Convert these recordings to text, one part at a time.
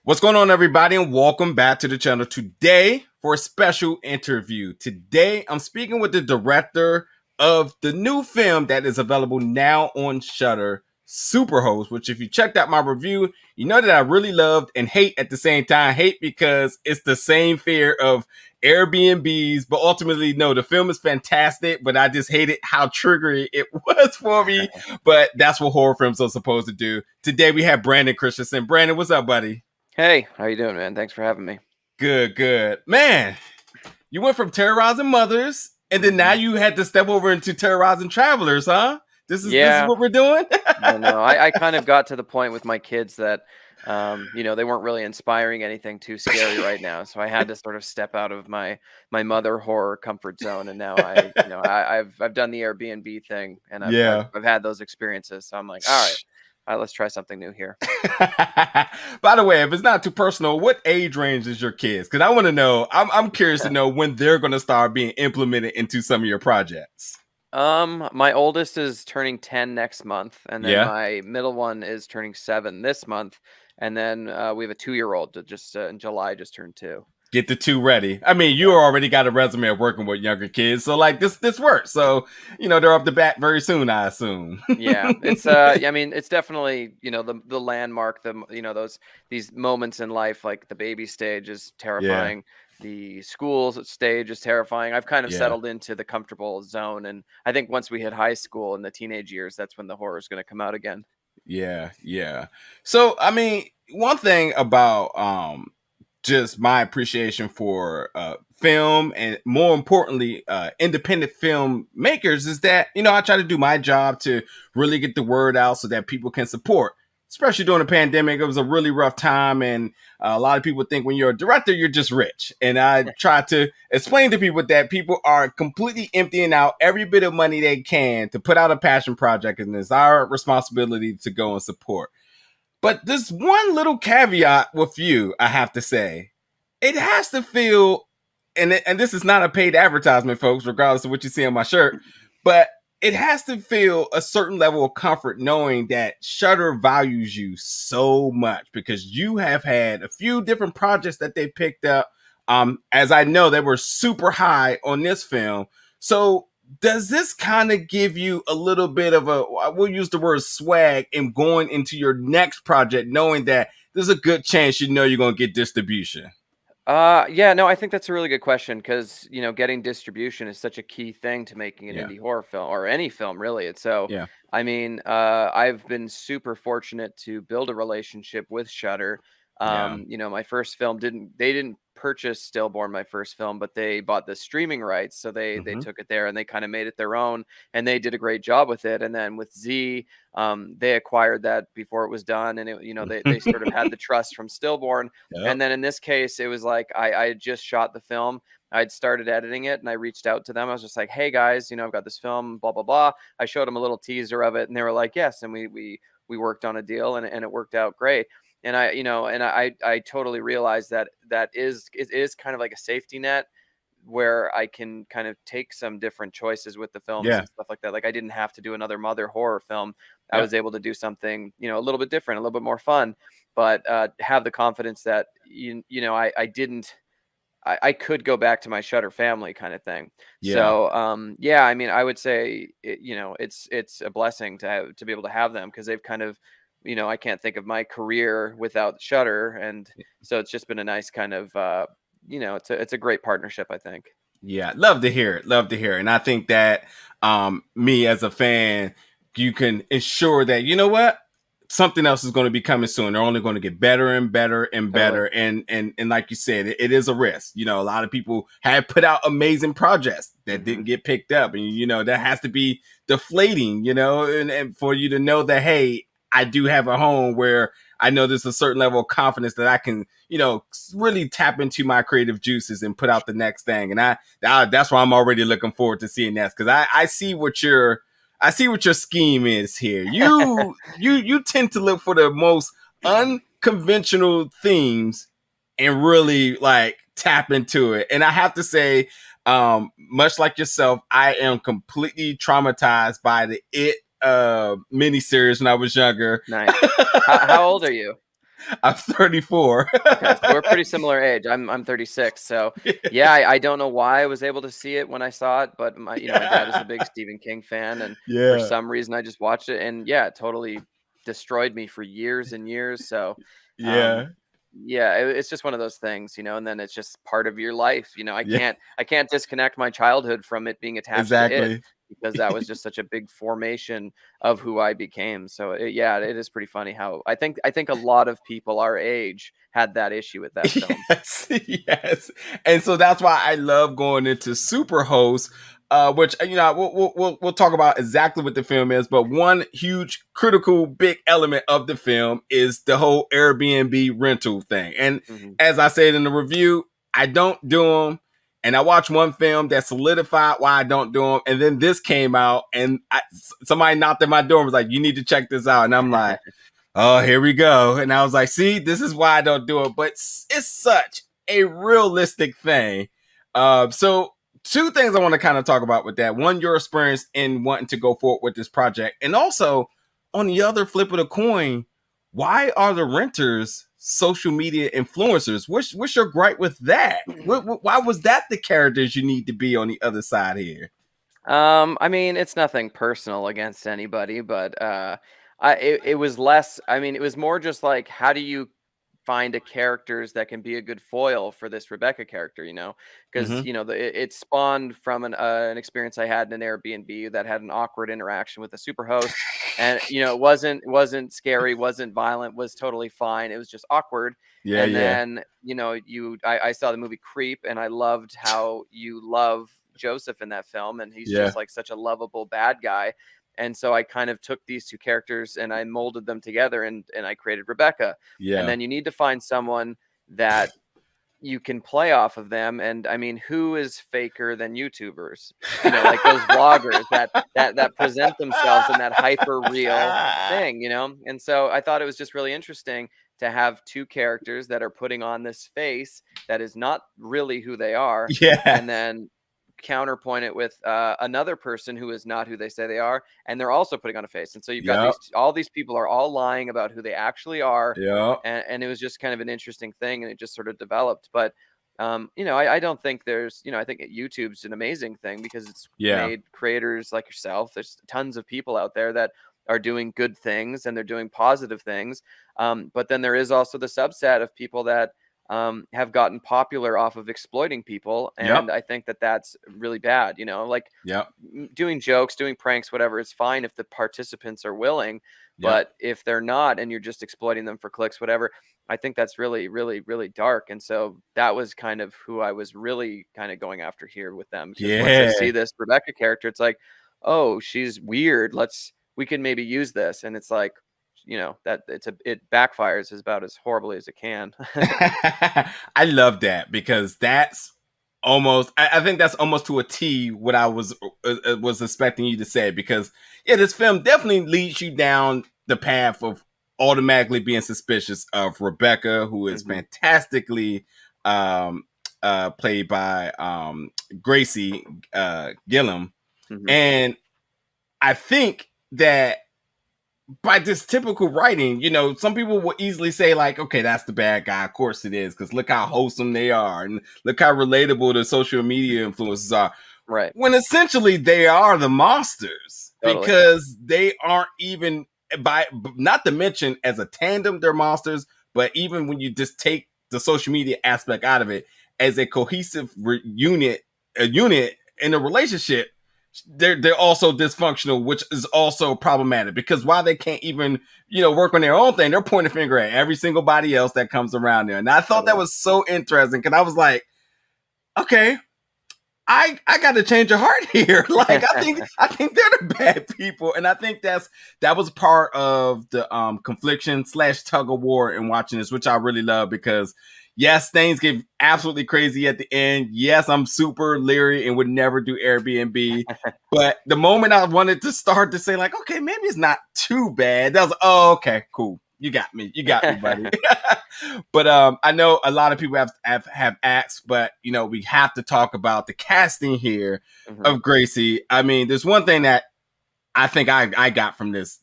What's going on, everybody, and welcome back to the channel today for a special interview. Today, I'm speaking with the director of the new film that is available now on Shudder, Superhost, which if you checked out my review, you know that I really loved and hate at the same time. Hate because it's the same fear of Airbnbs, but ultimately, no, the film is fantastic, but I just hated how triggering it was for me. But that's what horror films are supposed to do. Today, we have Brandon Christensen. Brandon, what's up, buddy? Hey, how you doing, man? Thanks for having me. Good. Man, you went from terrorizing mothers, and then now you had to step over into terrorizing travelers, huh? This is what we're doing? I kind of got to the point with my kids that, they weren't really inspiring anything too scary right now. So I had to sort of step out of my mother horror comfort zone. And now I've done the Airbnb thing, and I've had those experiences. So I'm like, all right, let's try something new here. By the way, if it's not too personal, what age range is your kids? Because I want to know. I'm curious to know when they're going to start being implemented into some of your projects. My oldest is turning 10 next month, and then my middle one is turning 7 this month, and then we have a 2-year-old that just in July just turned 2. Get the 2 ready. I mean, you already got a resume of working with younger kids, so like this works. So they're up the bat very soon, I assume. Yeah, it's I mean, it's definitely the landmark, these moments in life, like the baby stage is terrifying. The schools stage is terrifying. I've kind of settled into the comfortable zone, and I think once we hit high school and the teenage years, that's when the horror is going to come out again. Yeah. So I mean, one thing about just my appreciation for film, and more importantly independent film makers, is that I try to do my job to really get the word out so that people can support, especially during the pandemic. It was a really rough time, and a lot of people think when you're a director you're just rich, and I try to explain to people that people are completely emptying out every bit of money they can to put out a passion project, and it's our responsibility to go and support. But there's one little caveat with you, I have to say. It has to feel, and this is not a paid advertisement, folks, regardless of what you see on my shirt, but it has to feel a certain level of comfort knowing that Shudder values you so much, because you have had a few different projects that they picked up. As I know, they were super high on this film. So does this kind of give you a little bit of we'll use the word swag in going into your next project, knowing that there's a good chance you're going to get distribution? I think that's a really good question, because getting distribution is such a key thing to making an indie horror film, or any film really. It's so I mean, I've been super fortunate to build a relationship with Shudder. My first film didn't purchase Stillborn, my first film, but they bought the streaming rights, so they took it there and they kind of made it their own, and they did a great job with it. And then with Z, they acquired that before it was done, and they sort of had the trust from Stillborn. And then in this case, it was like I had just shot the film. I'd started editing it, and I reached out to them. I was just like, "Hey guys, I've got this film, blah blah blah." I showed them a little teaser of it, and they were like, "Yes." And we worked on a deal, and it worked out great. And I totally realized that it is kind of like a safety net, where I can kind of take some different choices with the films and stuff like that. Like, I didn't have to do another mother horror film. I was able to do something, a little bit different, a little bit more fun, but have the confidence that, I could go back to my Shudder family kind of thing. So, I mean, I would say, it's a blessing to be able to have them, because they've kind of, I can't think of my career without Shudder. And so it's just been a nice kind of, it's a great partnership, I think. Yeah, love to hear it. And I think that me as a fan, you can ensure that, something else is going to be coming soon. They're only going to get better and better and better. Totally. And like you said, it is a risk. A lot of people have put out amazing projects that didn't get picked up. And, that has to be deflating, and for you to know that, hey, I do have a home where I know there's a certain level of confidence that I can, really tap into my creative juices and put out the next thing. And that's why I'm already looking forward to seeing that, because I see what your scheme is here. You tend to look for the most unconventional themes and really like tap into it. And I have to say, much like yourself, I am completely traumatized by the miniseries when I was younger. Nice. How old are you? I'm 34. Okay, so we're pretty similar age. I'm 36, so yeah, I don't know why I was able to see it when I saw it, but my dad is a big Stephen King fan, and for Yeah. some reason I just watched it, and yeah, it totally destroyed me for years and years. So, um, Yeah. yeah, it's just one of those things, and then it's just part of your life. I Yeah. can't disconnect my childhood from it being attached to it Exactly. because that was just such a big formation of who I became. So yeah, it is pretty funny how I think a lot of people our age had that issue with that film. Yes, yes, and so that's why I love going into Superhost, which we'll talk about exactly what the film is. But one huge critical big element of the film is the whole Airbnb rental thing. And Hmm. as I said in the review, I don't do them. And I watched one film that solidified why I don't do them. And then this came out, and somebody knocked at my door and was like, "You need to check this out." And I'm like, oh, here we go. And I was like, see, this is why I don't do it. But it's such a realistic thing. So two things I want to kind of talk about with that. One, your experience in wanting to go forward with this project. And also, on the other flip of the coin, why are the renters social media influencers? What's your gripe with that? Why was that the characters you need to be on the other side here? I mean, it's nothing personal against anybody, but it was less. I mean, it was more just like, how do you find a characters that can be a good foil for this Rebecca character? Because Mm-hmm. it spawned from an experience I had in an Airbnb that had an awkward interaction with a superhost, and it wasn't scary, wasn't violent, was totally fine. It was just awkward. Yeah, And yeah, then I saw the movie Creep, and I loved how you love Joseph in that film, and he's yeah, just like such a lovable bad guy. And so I kind of took these two characters and I molded them together, and I created Rebecca. And yeah. then you need to find someone that you can play off of them. And I mean, who is faker than YouTubers? Like those vloggers that present themselves in that hyper real thing. And so I thought it was just really interesting to have two characters that are putting on this face that is not really who they are, Yeah. and then counterpoint it with another person who is not who they say they are, and they're also putting on a face. And so you've got Yep. all these people are all lying about who they actually are, Yep. and it was just kind of an interesting thing, and it just sort of developed. But I don't think I think YouTube's an amazing thing because it's Yeah. made creators like yourself. There's tons of people out there that are doing good things and they're doing positive things. But then there is also the subset of people that have gotten popular off of exploiting people, Yep. and I think that that's really bad. Like Yep. doing jokes, doing pranks, whatever is fine if the participants are willing, Yep. but if they're not and you're just exploiting them for clicks, whatever, I think that's really, really, really dark. And so that was kind of who I was really kind of going after here with them. Because once I Yeah. see this Rebecca character, it's like, oh, she's weird. We can maybe use this. And it's like, that it backfires as about as horribly as it can. I love that because that's almost I think that's almost to a T what I was expecting you to say, because yeah, this film definitely leads you down the path of automatically being suspicious of Rebecca, who is Hmm. fantastically um played by Gracie Gillum. Hmm. And I think that by this typical writing, some people will easily say, like, okay, that's the bad guy. Of course it is, because look how wholesome they are and look how relatable the social media influences are. Right. When essentially they are the monsters, Totally. because they aren't even, by not to mention as a tandem, they're monsters, but even when you just take the social media aspect out of it, as a cohesive unit in a relationship, they're also dysfunctional, which is also problematic, because while they can't even work on their own thing, they're pointing a finger at every single body else that comes around there. And I thought that Totally. was so interesting, because I was like, okay, I got to change your heart here. Like, I think they're the bad people, and I think that was part of the confliction / tug of war in watching this, which I really love, because yes, things get absolutely crazy at the end. Yes, I'm super leery and would never do Airbnb, but the moment I wanted to start to say, like, okay, maybe it's not too bad, that was, oh, okay, cool. You got me, buddy. But I know a lot of people have asked, but we have to talk about the casting here Hmm. of Gracie. I mean, there's one thing that I think I got from this,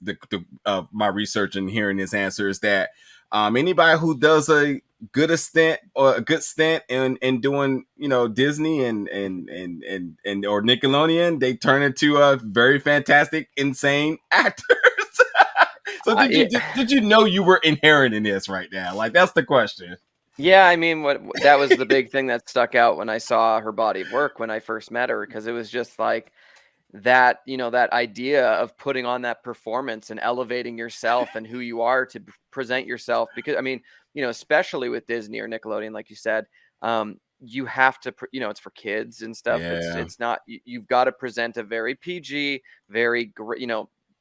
my research and hearing this answer, is that Anybody who does a good stint in doing Disney and or Nickelodeon, they turn into a very fantastic, insane actors. So did you know you were inheriting this right now? Like, that's the question. Yeah, I mean, that was the big thing that stuck out when I saw her body of work when I first met her, because it was just like that, that idea of putting on that performance and elevating yourself and who you are to present yourself. Because I mean, especially with Disney or Nickelodeon, like you said, you have to, it's for kids and stuff. It's not, you've got to present a very PG, very,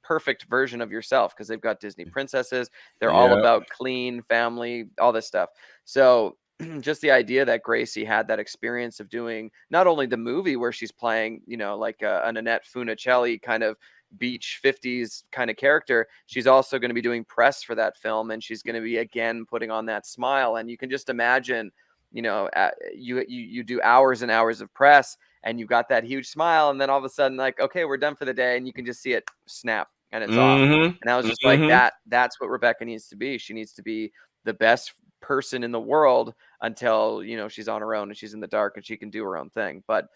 perfect version of yourself, because they've got Disney princesses. They're all about clean family, all this stuff. So just the idea that Gracie had that experience of doing not only the movie where she's playing, like a Annette Funicelli kind of beach 50s kind of character, she's also going to be doing press for that film, and she's going to be again putting on that smile. And you can just imagine, you do hours and hours of press, and you've got that huge smile, and then all of a sudden, like, okay, we're done for the day, and you can just see it snap and it's off. And I was just like, that's what Rebecca needs to be. She needs to be the best person in the world until she's on her own and she's in the dark and she can do her own thing. But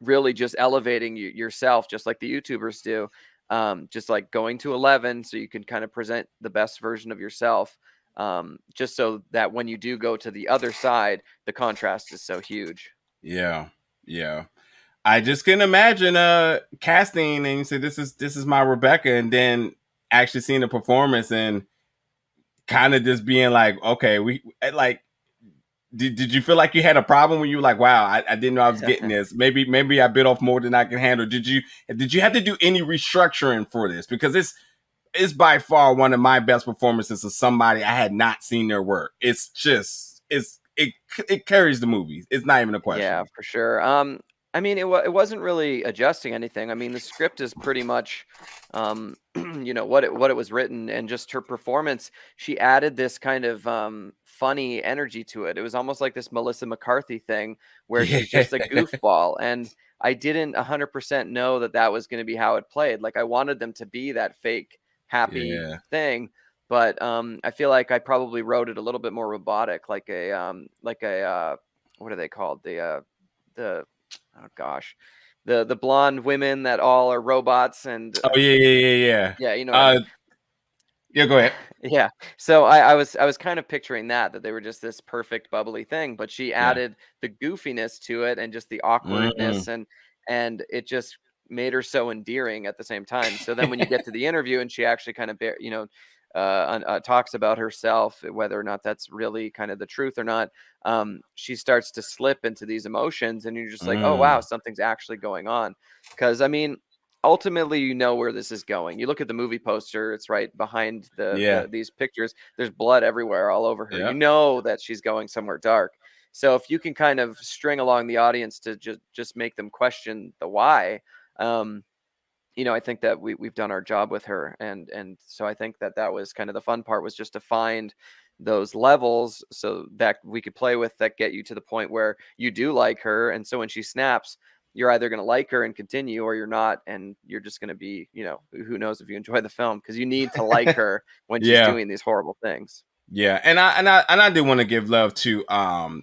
really just elevating yourself, just like the YouTubers do, just like going to 11 so you can kind of present the best version of yourself, just so that when you do go to the other side, the contrast is so huge. Yeah I just can imagine casting and you say this is my Rebecca, and then actually seeing the performance and kind of just being like, okay, we like, did you feel like you had a problem when you were like, wow, I didn't know I was getting this? Maybe I bit off more than I can handle. Did you have to do any restructuring for this? Because it's by far one of my best performances of somebody I had not seen their work. It's just it carries the movie. It's not even a question. Yeah, for sure. I mean, it wasn't really adjusting anything. I mean, the script is pretty much, what it was written, and just her performance. She added this kind of funny energy to it. It was almost like this Melissa McCarthy thing where she's just a goofball, and I didn't 100% know that was going to be how it played. Like, I wanted them to be that fake happy thing, but I feel like I probably wrote it a little bit more robotic, like a what are they called? The oh gosh, the blonde women that all are robots, and oh yeah. Yeah, you know what I mean. Yeah, go ahead. Yeah. So I was kind of picturing that they were just this perfect bubbly thing, but she added the goofiness to it and just the awkwardness, and it just made her so endearing at the same time. So then when you get to the interview and she actually kind of talks about herself, whether or not that's really kind of the truth or not, she starts to slip into these emotions, and you're just like, oh wow, something's actually going on. Because I mean, ultimately, where this is going. You look at the movie poster; it's right behind these pictures. There's blood everywhere, all over her. You know that she's going somewhere dark. So if you can kind of string along the audience to just make them question the why, I think that we've done our job with her, and so I think that was kind of the fun part, was just to find those levels so that we could play with, that get you to the point where you do like her, and so when she snaps, you're either going to like her and continue, or you're not, and you're just going to be, who knows if you enjoy the film, because you need to like her when she's doing these horrible things. Yeah, and I do want to give love to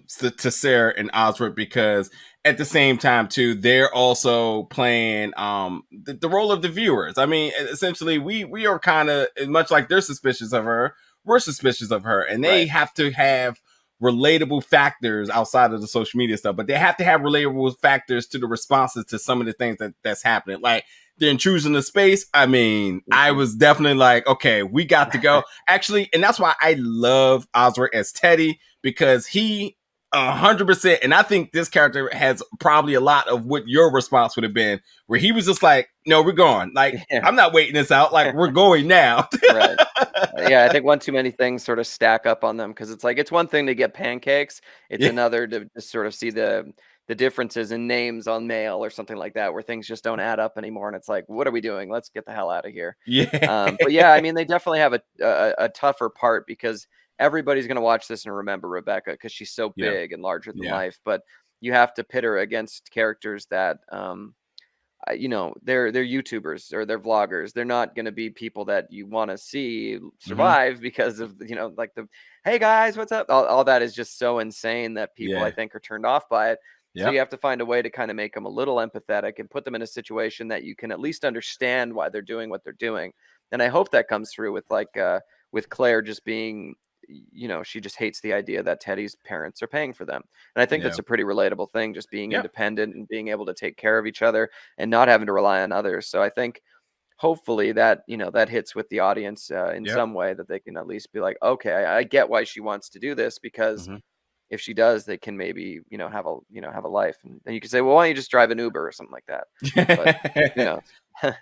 Sarah and Osric, because at the same time too, they're also playing the role of the viewers. I mean, essentially, we are kind of, much like they're suspicious of her, we're suspicious of her, and they have to have relatable factors outside of the social media stuff, but they have to have relatable factors to the responses to some of the things that's happening, like the intrusion of space. I mean, I was definitely like, okay, we got to go. Actually, and that's why I love Osric as Teddy, because he 100%, and I think this character has probably a lot of what your response would have been, where he was just like, no, we're going. Like, I'm not waiting this out. Like, we're going now. Right. Yeah, I think one too many things sort of stack up on them, because it's like, it's one thing to get pancakes. It's another to just sort of see the differences in names on mail or something like that, where things just don't add up anymore. And it's like, what are we doing? Let's get the hell out of here. But yeah, I mean, they definitely have a tougher part, because everybody's going to watch this and remember Rebecca because she's so big and larger than life. But you have to pit her against characters that, they're YouTubers or they're vloggers. They're not going to be people that you want to see Mhm. survive because of, like hey guys, what's up? All that is just so insane that people, I Yeah. think, are turned off by it. So you Yep. have to find a way to kind of make them a little empathetic and put them in a situation that you can at least understand why they're doing what they're doing. And I hope that comes through with Claire just being, she just hates the idea that Teddy's parents are paying for them. And I think Yeah. that's a pretty relatable thing, just being Yep. independent and being able to take care of each other and not having to rely on others. So I think hopefully that, that hits with the audience in Yep. some way, that they can at least be like, okay, I get why she wants to do this, because Mhm. if she does, they can maybe, have a life. And you can say, well, why don't you just drive an Uber or something like that? But, you know,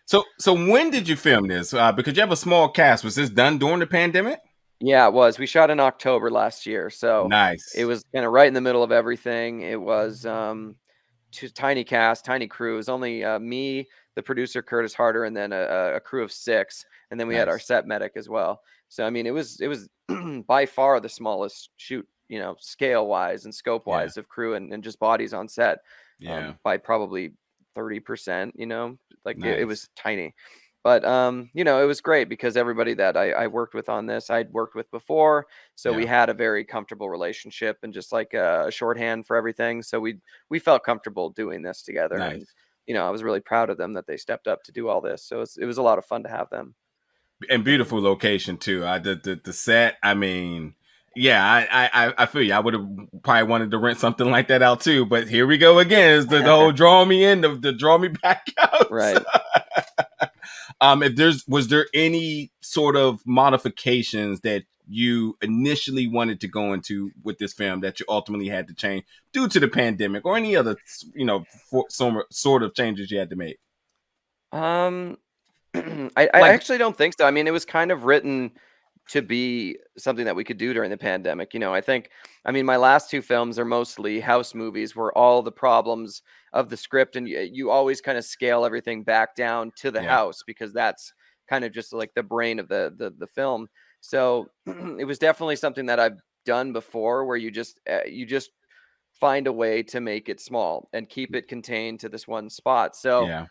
So when did you film this? Because you have a small cast. Was this done during the pandemic? yeah, it was. We shot in October last year. So it Nice. was kind of right in the middle of everything. It was, tiny cast, tiny crew. It was only me, the producer Curtis Harder, and then a crew of 6, and then we had our Nice. set medic as well. So I mean, it was by far the smallest shoot, scale wise and scope Yeah. wise of crew and just bodies on set, Yeah. by probably 30%. Like it Nice. was tiny. But it was great because everybody that I worked with on this, I'd worked with before, so we Yeah. had a very comfortable relationship and just like a shorthand for everything. So we felt comfortable doing this together, and Nice. I was really proud of them that they stepped up to do all this. So it was a lot of fun to have them. And beautiful location too. The set. I mean, yeah, I feel you. I would have probably wanted to rent something like that out too. But here we go again. Is the whole draw me in, the draw me back out. Right. If was there any sort of modifications that you initially wanted to go into with this film that you ultimately had to change due to the pandemic, or any other some sort of changes you had to make? Um, I Like, actually don't think so. I mean, it was kind of written to be something that we could do during the pandemic. I mean, my last 2 films are mostly house movies where all the problems of the script, and you always kind of scale everything back down to the yeah, house, because that's kind of just like the brain of the film. So it was definitely something that I've done before, where you just find a way to make it small and keep it contained to this one spot. So yeah,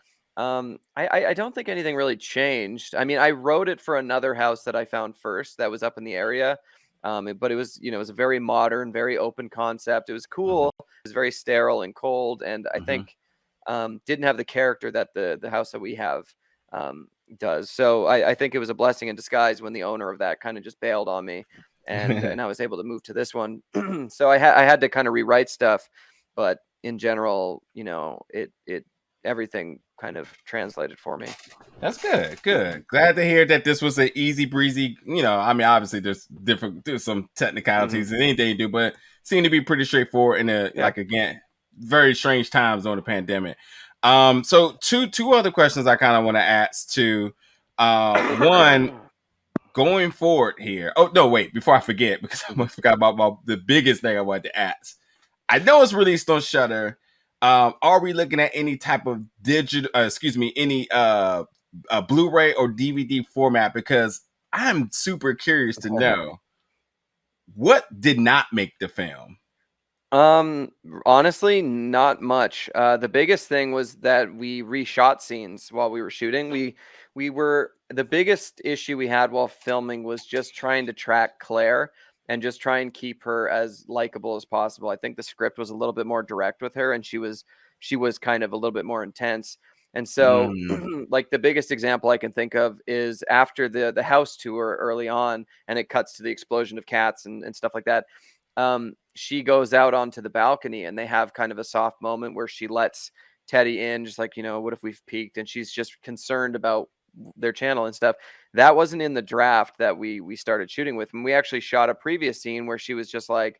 I don't think anything really changed. I mean, I wrote it for another house that I found first that was up in the area. But it was, it was a very modern, very open concept. It was hmm cool. It was very sterile and cold, and I hmm think didn't have the character that the house that we have um, does. So I think it was a blessing in disguise when the owner of that kind of just bailed on me, and I was able to move to this one. So I had to kind of rewrite stuff, but in general, it everything kind of translated for me. That's good. Good. Glad to hear that this was an easy breezy. I mean, obviously there's some Hmm. technicalities in anything you do, but seemed to be pretty straightforward in a, Yeah. like, again, very strange times during the pandemic. So two other questions I kind of want to ask to one, going forward here. Oh no, wait, before I forget, because I Mhm. almost forgot about the biggest thing I wanted to ask. I know it's released on Shudder. Are we looking at any type of digital? Excuse me, any Blu-ray or DVD format? Because I'm super curious to know what did not make the film. Um, Honestly, not much. The biggest thing was that we reshot scenes while we were shooting. We were the biggest issue we had while filming was just trying to track Claire and just try and keep her as likable as possible. I think the script was a little bit more direct with her, and she was kind of a little bit more intense. And so, Mm, like the biggest example I can think of is after the house tour early on, and it cuts to the explosion of cats and stuff like that. She goes out onto the balcony, and they have kind of a soft moment where she lets Teddy in, just like, what if we've peaked? And she's just concerned about their channel and stuff. That wasn't in the draft that we started shooting with. And we actually shot a previous scene where she was just like,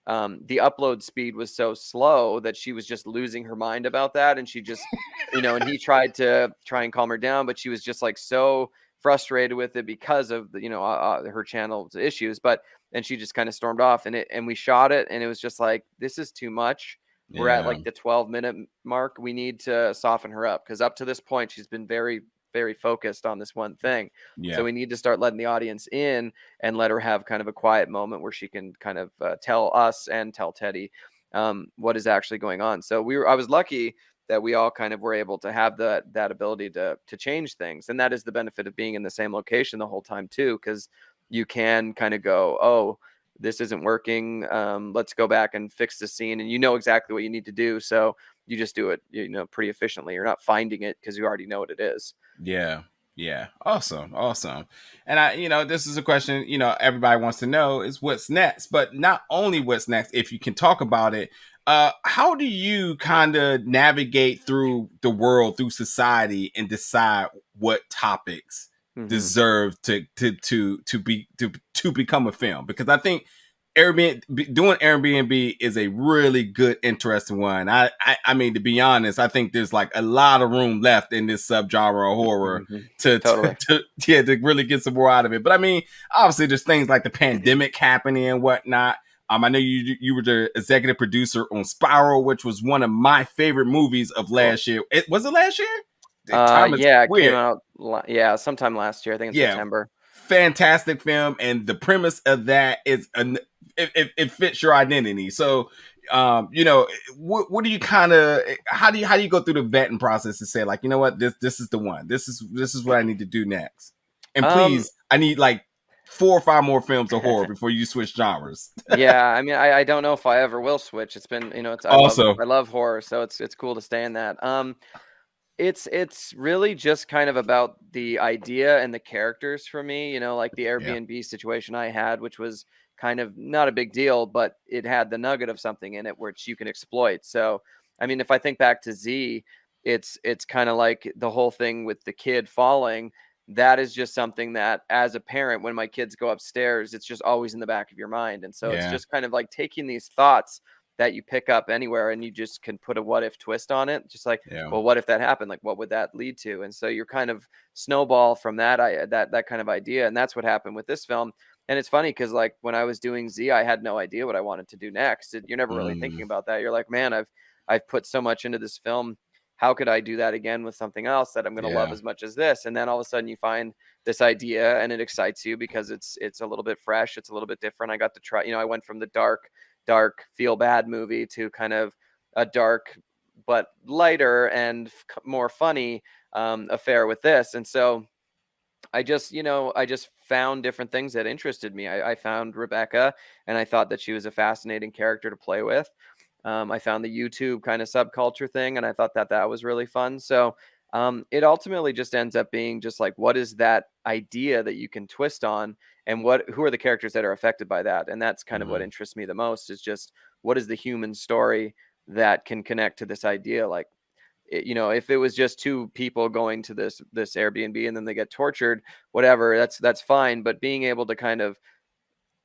the upload speed was so slow that she was just losing her mind about that. And she just, and he tried to try and calm her down, but she was just like so frustrated with it because of the, her channel's issues. And she just kind of stormed off, and we shot it, and it was just like, this is too much. We're at yeah, like the 12-minute mark. We need to soften her up, because up to this point, she's been very, very focused on this one thing. So yeah, we need to start letting the audience in and let her have kind of a quiet moment where she can kind of tell us and tell Teddy what is actually going on. So I was lucky that we all kind of were able to have that ability to change things. And that is the benefit of being in the same location the whole time too, because you can kind of go, oh, this isn't working. Let's go back and fix the scene. And you know exactly what you need to do. So you just do it, pretty efficiently. You're not finding it because you already know what it is. Yeah. Yeah. Awesome. Awesome. And this is a question, everybody wants to know is what's next, but not only what's next, if you can talk about it, how do you kind of navigate through the world, through society, and decide what topics deserve to become a film? Because I think doing Airbnb is a really good, interesting one. I mean, to be honest, I think there's like a lot of room left in this subgenre of horror Totally. to really get some more out of it. But I mean, obviously, there's things like the pandemic happening and whatnot. I know you were the executive producer on Spiral, which was one of my favorite movies of last year. Was it last year? Time is it came out. Sometime last year. I think in September. Fantastic film, and the premise of that is it fits your identity. So, what do you kind of how do you go through the vetting process to say, like, you know what, this is the one, this is what I need to do next, and please, I need like 4 or 5 more films of horror before you switch genres. Yeah, I mean, I don't know if I ever will switch. It's been, I love horror, so it's cool to stay in that. It's really just kind of about the idea and the characters for me, like the Airbnb situation I had, which was kind of not a big deal, but it had the nugget of something in it which you can exploit. So, I mean, if I think back to Z, it's kind of like the whole thing with the kid falling. That is just something that, as a parent, when my kids go upstairs, it's just always in the back of your mind. And so it's just kind of like taking these thoughts that you pick up anywhere and you just can put a what if twist on it. Just like, well, what if that happened? Like, what would that lead to? And so you're kind of snowball from that kind of idea. And that's what happened with this film. And it's funny because, like, when I was doing Z, I had no idea what I wanted to do next. You're never really thinking about that. You're like, man, I've put so much into this film. How could I do that again with something else that I'm going to love as much as this? And then all of a sudden you find this idea and it excites you because it's a little bit fresh. It's a little bit different. I got to try, I went from the dark feel bad movie to kind of a dark but lighter and more funny affair with this. And so I just found different things that interested me. I found Rebecca, and I thought that she was a fascinating character to play with. I found the YouTube kind of subculture thing, and I thought that was really fun. So it ultimately just ends up being just like, what is that idea that you can twist on, and who are the characters that are affected by that? And that's kind of what interests me the most, is just what is the human story that can connect to this idea. Like, if it was just 2 people going to this Airbnb and then they get tortured, whatever, that's fine. But being able to kind of,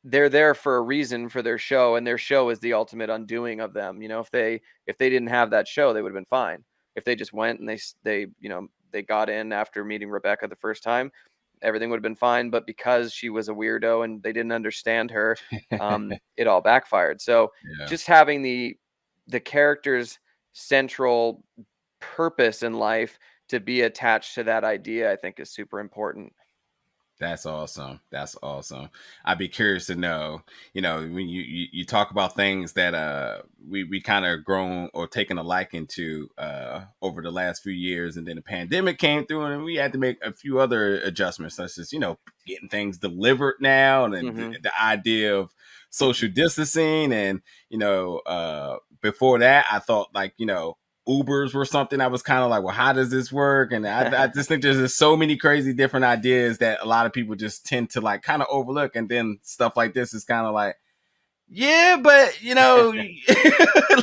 they're there for a reason for their show, and their show is the ultimate undoing of them. If they didn't have that show, they would have been fine. If they just went and they got in after meeting Rebecca the first time, everything would have been fine. But because she was a weirdo and they didn't understand her, it all backfired. So just having the character's central purpose in life to be attached to that idea, I think, is super important. That's awesome. That's awesome. I'd be curious to know, when you talk about things that we kind of grown or taken a liking to over the last few years, and then the pandemic came through and we had to make a few other adjustments, such as, getting things delivered now, and then the idea of social distancing, and before that I thought, like, Ubers were something I was kind of like, well, how does this work? And I just think there's just so many crazy different ideas that a lot of people just tend to like kind of overlook. And then stuff like this is kind of like, yeah, but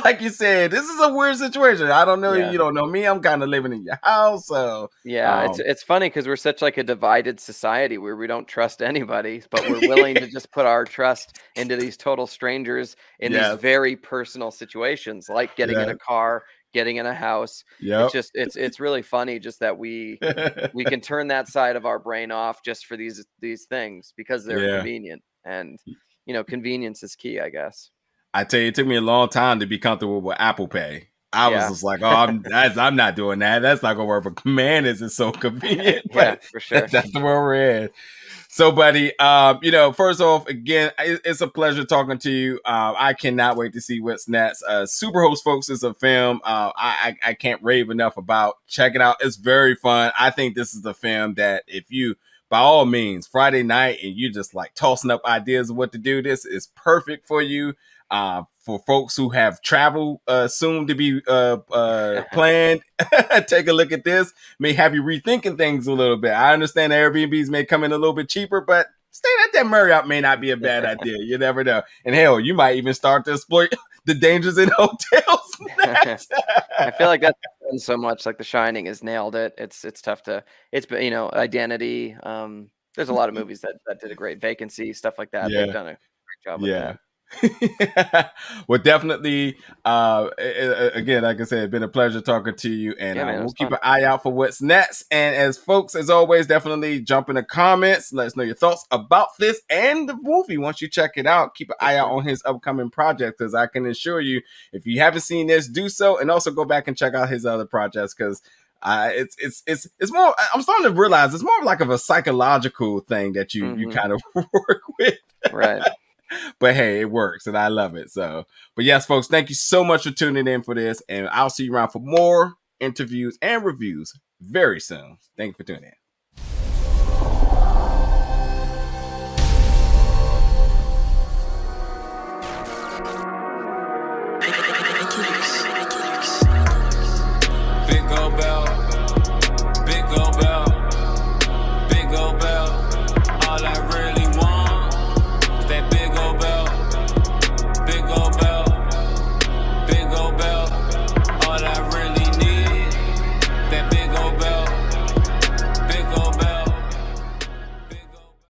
like you said, this is a weird situation. I don't know. You don't know me. I'm kind of living in your house. So it's funny because we're such like a divided society where we don't trust anybody, but we're willing to just put our trust into these total strangers in these very personal situations, like getting in a car, getting in a house. It's really funny just that we can turn that side of our brain off just for these things because they're convenient. And convenience is key, I guess. I tell you, it took me a long time to be comfortable with Apple Pay. I was just like, oh, I'm not doing that. That's not gonna work. But command isn't so convenient. Yeah, But for sure. that's the where we're in. So, buddy, first off, again, it's a pleasure talking to you. I cannot wait to see what's next. Superhost, folks, is a film I can't rave enough about. Check it out. It's very fun. I think this is a film that if you, by all means, Friday night and you just like tossing up ideas of what to do, this is perfect for you. For folks who have travel soon to be planned, take a look at this. May have you rethinking things a little bit. I understand Airbnbs may come in a little bit cheaper, but staying at that Marriott may not be a bad idea. You never know. And hell, you might even start to exploit the dangers in hotels. I feel like that's so much. Like The Shining has nailed it. It's tough to. It's Identity. There's a lot of movies that did a great Vacancy, stuff like that. They've done a great job with that. Well, definitely. Again, like I said, it's been a pleasure talking to you, and we'll keep an eye out for what's next. And as folks, as always, definitely jump in the comments. Let us know your thoughts about this and the movie. Once you check it out, keep an eye out on his upcoming project, because I can assure you, if you haven't seen this, do so, and also go back and check out his other projects, because it's more. I'm starting to realize it's more like of a psychological thing that you kind of work with, right? But hey, it works and I love it. So, but yes, folks, thank you so much for tuning in for this. And I'll see you around for more interviews and reviews very soon. Thank you for tuning in.